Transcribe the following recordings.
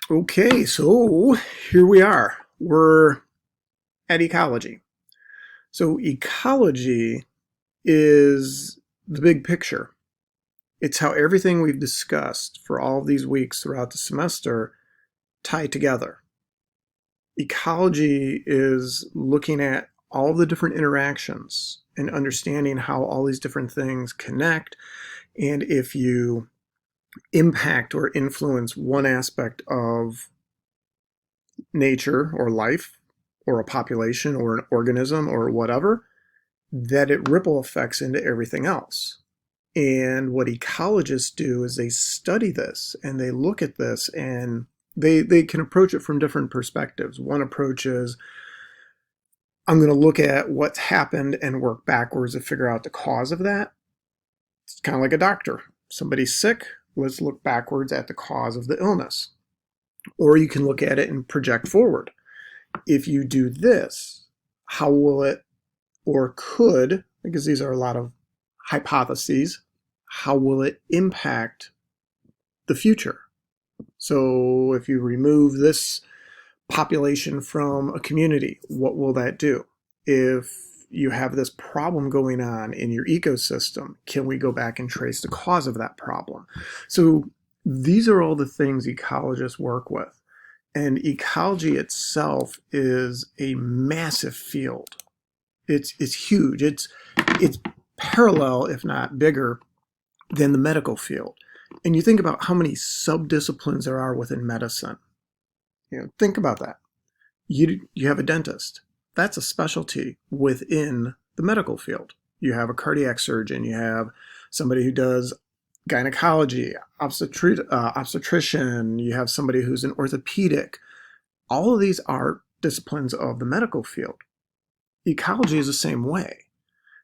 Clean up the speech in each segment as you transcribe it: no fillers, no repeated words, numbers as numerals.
Okay, so here we are. We're at ecology. So ecology is the big picture. It's how everything we've discussed for all of these weeks throughout the semester tie together. Ecology is looking at all the different interactions and understanding how all these different things connect. And if you impact or influence one aspect of nature or life or a population or an organism or whatever, that it ripple effects into everything else. And what ecologists do is they study this and they look at this and they can approach it from different perspectives. One approach is I'm going to look at what's happened and work backwards to figure out the cause of that. It's kind of like a doctor. Somebody's sick, let's look backwards at the cause of the illness. Or you can look at it and project forward. If you do this, how will it or could, because these are a lot of hypotheses, how will it impact the future? So if you remove this population from a community, what will that do? If you have this problem going on in your ecosystem, can we go back and trace the cause of that problem? So these are all the things ecologists work with. And ecology itself is a massive field. It's huge. It's parallel, if not bigger, than the medical field. And you think about how many subdisciplines there are within medicine. Think about that. You have a dentist. That's a specialty within the medical field. You have a cardiac surgeon. You have somebody who does gynecology, obstetrician. You have somebody who's an orthopedic. All of these are disciplines of the medical field. Ecology is the same way.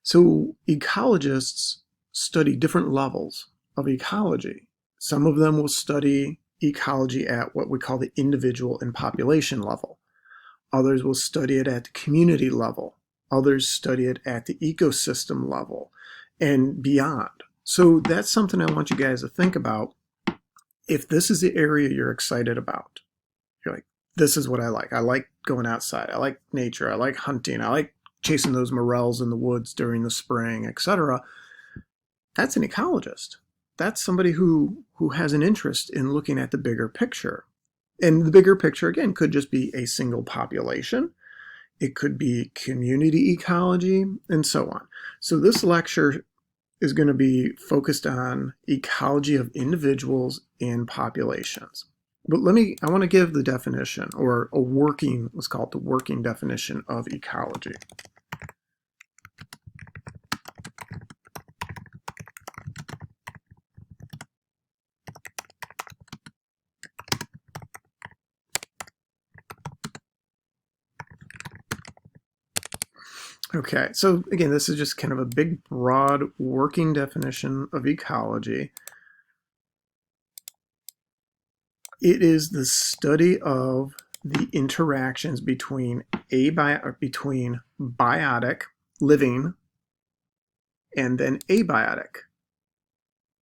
So ecologists study different levels of ecology. Some of them will study ecology at what we call the individual and population level. Others will study it at the community level. Others study it at the ecosystem level and beyond. So that's something I want you guys to think about. If this is the area you're excited about, you're like, this is what I like. I like going outside. I like nature. I like hunting. I like chasing those morels in the woods during the spring, etc. That's an ecologist. That's somebody who has an interest in looking at the bigger picture. And the bigger picture, again, could just be a single population. It could be community ecology, and so on. So this lecture is going to be focused on ecology of individuals and populations. But I want to give the definition, or a working, let's call it the working definition of ecology. Okay, so again, this is just kind of a big, broad working definition of ecology. It is the study of the interactions between biotic, living, and then abiotic,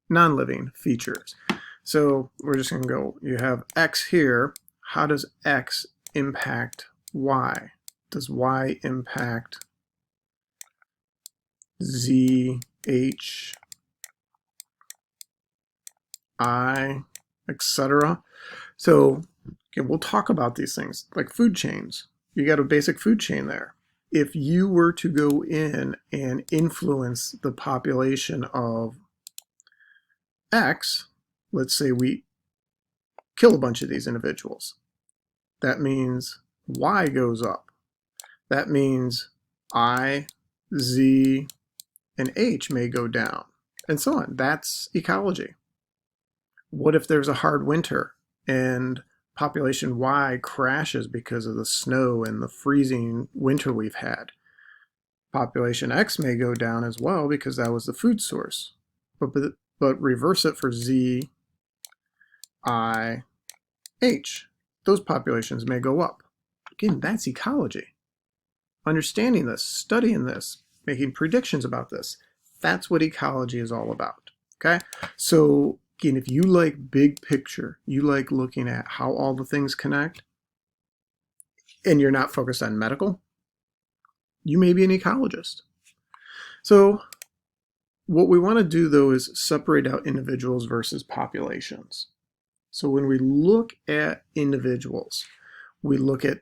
non-living features. So we're just going to go, you have X here. How does X impact Y? Does Y impact Z, H, I, etc.? So again, we'll talk about these things like food chains. You got a basic food chain there. If you were to go in and influence the population of X, let's say we kill a bunch of these individuals. That means Y goes up. That means I, Z, and H may go down, and so on. That's ecology. What if there's a hard winter and population Y crashes because of the snow and the freezing winter we've had? Population X may go down as well because that was the food source. But reverse it for Z, I, H. Those populations may go up. Again, that's ecology. Understanding this, studying this, making predictions about this. That's what ecology is all about. Okay? So Again, if you like big picture, you like looking at how all the things connect, and you're not focused on medical, you may be an ecologist. So what we want to do, though, is separate out individuals versus populations. So when we look at individuals, we look at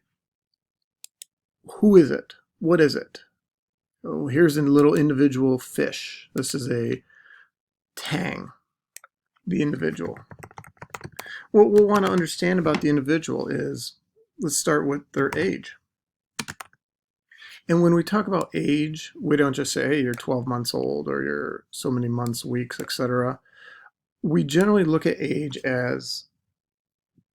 who is it? What is it? Oh, here's a little individual fish. This is a tang, the individual. What we'll want to understand about the individual is, let's start with their age. And when we talk about age, we don't just say, hey, you're 12 months old or you're so many months, weeks, etc. We generally look at age as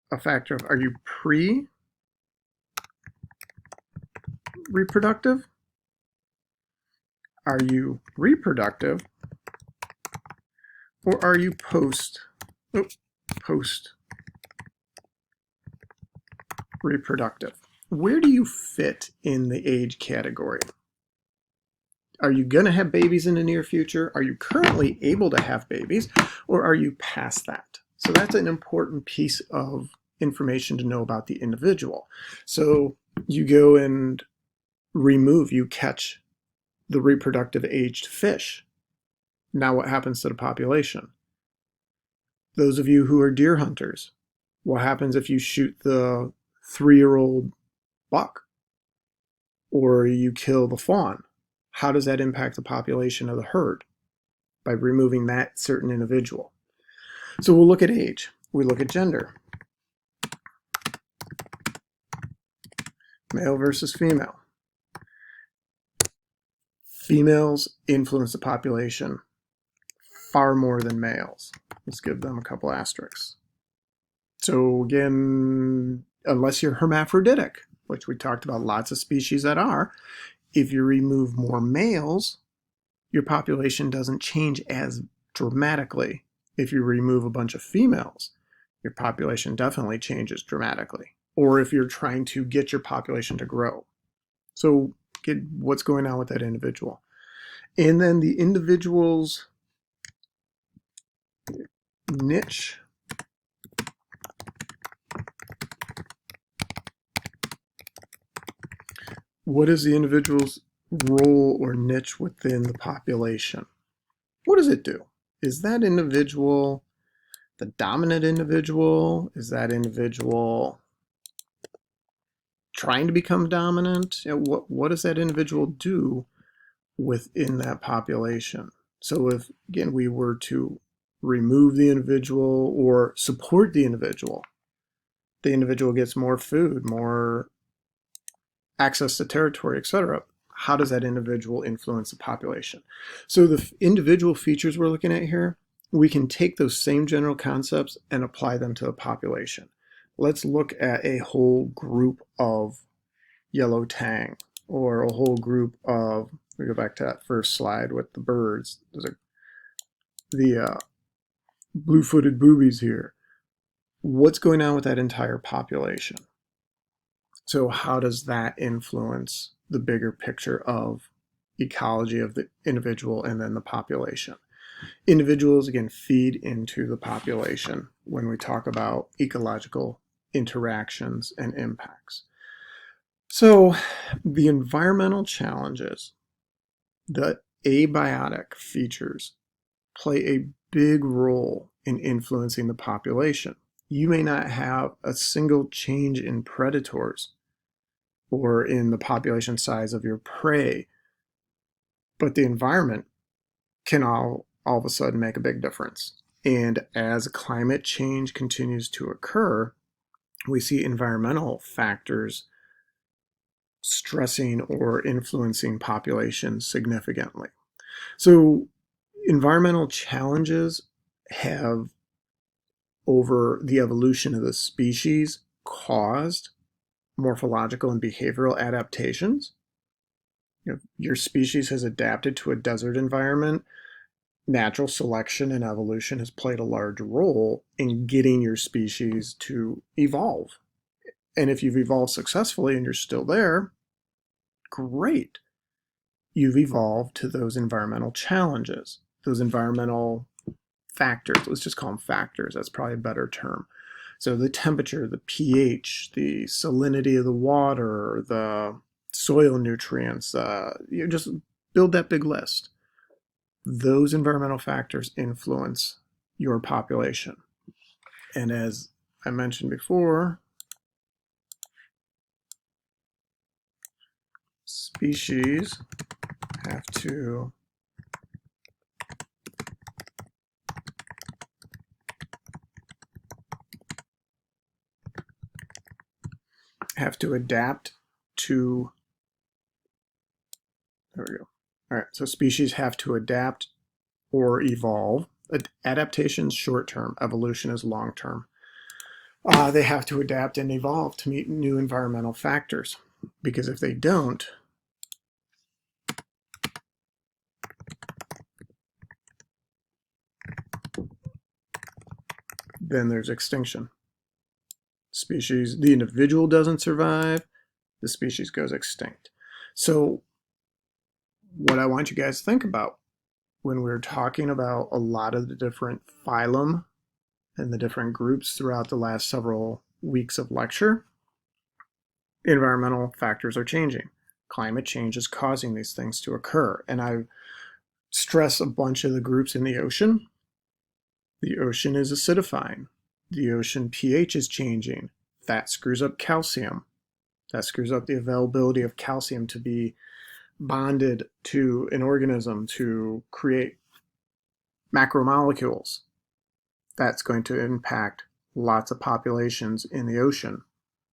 a factor of, are you pre-reproductive? Are you reproductive? Or are you post-reproductive? Where do you fit in the age category? Are you going to have babies in the near future? Are you currently able to have babies? Or are you past that? So that's an important piece of information to know about the individual. So you go and you catch the reproductive aged fish. Now what happens to the population? Those of you who are deer hunters, what happens if you shoot the 3-year-old buck or you kill the fawn? How does that impact the population of the herd? By removing that certain individual. So we'll look at age. We look at gender. Male versus female. Females influence the population far more than males. Let's give them a couple asterisks. So again, unless you're hermaphroditic, which we talked about lots of species that are, if you remove more males, your population doesn't change as dramatically. If you remove a bunch of females, your population definitely changes dramatically. Or if you're trying to get your population to grow. So get what's going on with that individual. And then the individual's niche. What is the individual's role or niche within the population? What does it do? Is that individual the dominant individual? Is that individual trying to become dominant? What does that individual do within that population? So if, again, we were to remove the individual or support the individual gets more food, more access to territory, etc. How does that individual influence the population? So the individual features we're looking at here, we can take those same general concepts and apply them to the population. Let's look at a whole group of yellow tang, or a whole group of, we go back to that first slide with the birds. Those are the blue-footed boobies here. What's going on with that entire population? So how does that influence the bigger picture of ecology of the individual and then the population? Individuals, again, feed into the population when we talk about ecological interactions and impacts. So the environmental challenges, the abiotic features, play a big role in influencing the population. You may not have a single change in predators or in the population size of your prey, but the environment can all of a sudden make a big difference. And as climate change continues to occur, we see environmental factors stressing or influencing populations significantly. So environmental challenges have, over the evolution of the species, caused morphological and behavioral adaptations. Your species has adapted to a desert environment. Natural selection and evolution has played a large role in getting your species to evolve. And if you've evolved successfully and you're still there, great. You've evolved to those environmental challenges, those environmental factors. Let's just call them factors. That's probably a better term. So the temperature, the pH, the salinity of the water, the soil nutrients, you just build that big list. Those environmental factors influence your population. And as I mentioned before, species have to adapt to, there we go. All right, so species have to adapt or evolve. Adaptation is short-term, evolution is long-term. They have to adapt and evolve to meet new environmental factors, because if they don't, then there's extinction. Species, the individual doesn't survive, the species goes extinct. So what I want you guys to think about when we're talking about a lot of the different phylum and the different groups throughout the last several weeks of lecture, environmental factors are changing. Climate change is causing these things to occur. And I stress a bunch of the groups in the ocean. The ocean is acidifying. The ocean pH is changing. That screws up calcium. That screws up the availability of calcium to be bonded to an organism to create macromolecules. That's going to impact lots of populations in the ocean.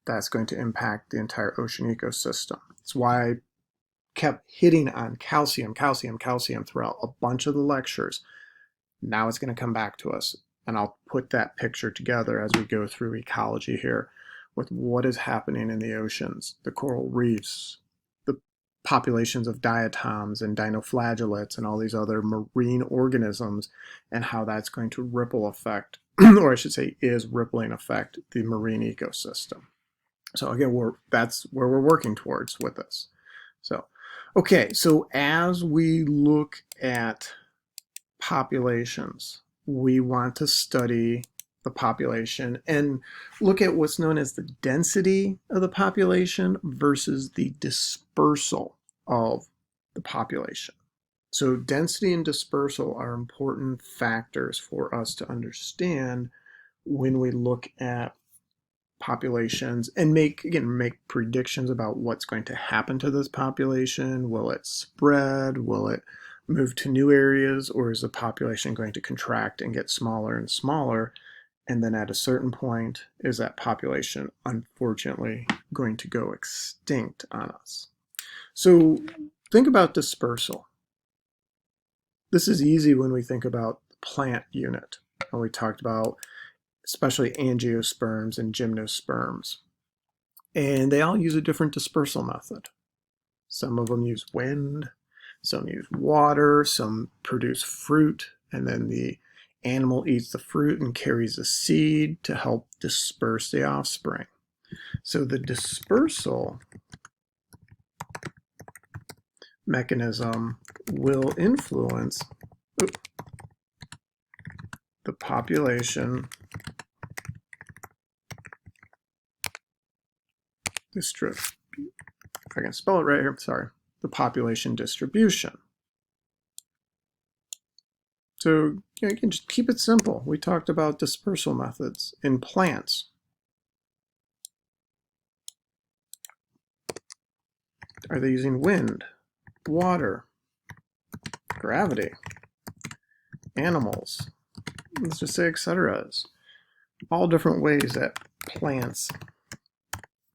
That's going to impact the entire ocean ecosystem. That's why I kept hitting on calcium, calcium, calcium throughout a bunch of the lectures. Now it's going to come back to us, and I'll put that picture together as we go through ecology here with what is happening in the oceans, the coral reefs, the populations of diatoms and dinoflagellates and all these other marine organisms, and how that's going to ripple affect, or I should say is rippling affect the marine ecosystem. So again, that's where we're working towards with this. So, okay, so as we look at populations, we want to study the population and look at what's known as the density of the population versus the dispersal of the population. So density and dispersal are important factors for us to understand when we look at populations and make predictions about what's going to happen to this population. Will it spread? Will it move to new areas? Or is the population going to contract and get smaller and smaller? And then at a certain point, is that population unfortunately going to go extinct on us? So think about dispersal. This is easy when we think about the plant unit. And we talked about especially angiosperms and gymnosperms. And they all use a different dispersal method. Some of them use wind, some use water, some produce fruit, and then the animal eats the fruit and carries the seed to help disperse the offspring. So the dispersal mechanism will influence the population if I can spell it right here, sorry, the population distribution. So you can just keep it simple. We talked about dispersal methods in plants. Are they using wind, water, gravity, animals? Let's just say etc. All different ways that plants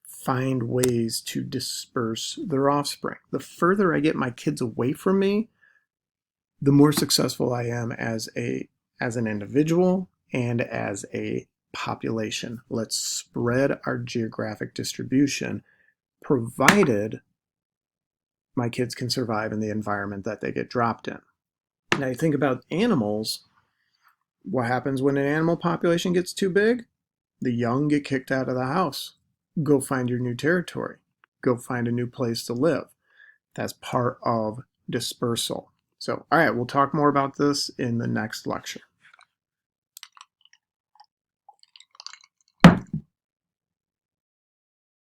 find ways to disperse their offspring. The further I get my kids away from me, the more successful I am as an individual and as a population. Let's spread our geographic distribution, provided my kids can survive in the environment that they get dropped in. Now you think about animals, what happens when an animal population gets too big? The young get kicked out of the house. Go find your new territory. Go find a new place to live. That's part of dispersal. So, all right, we'll talk more about this in the next lecture.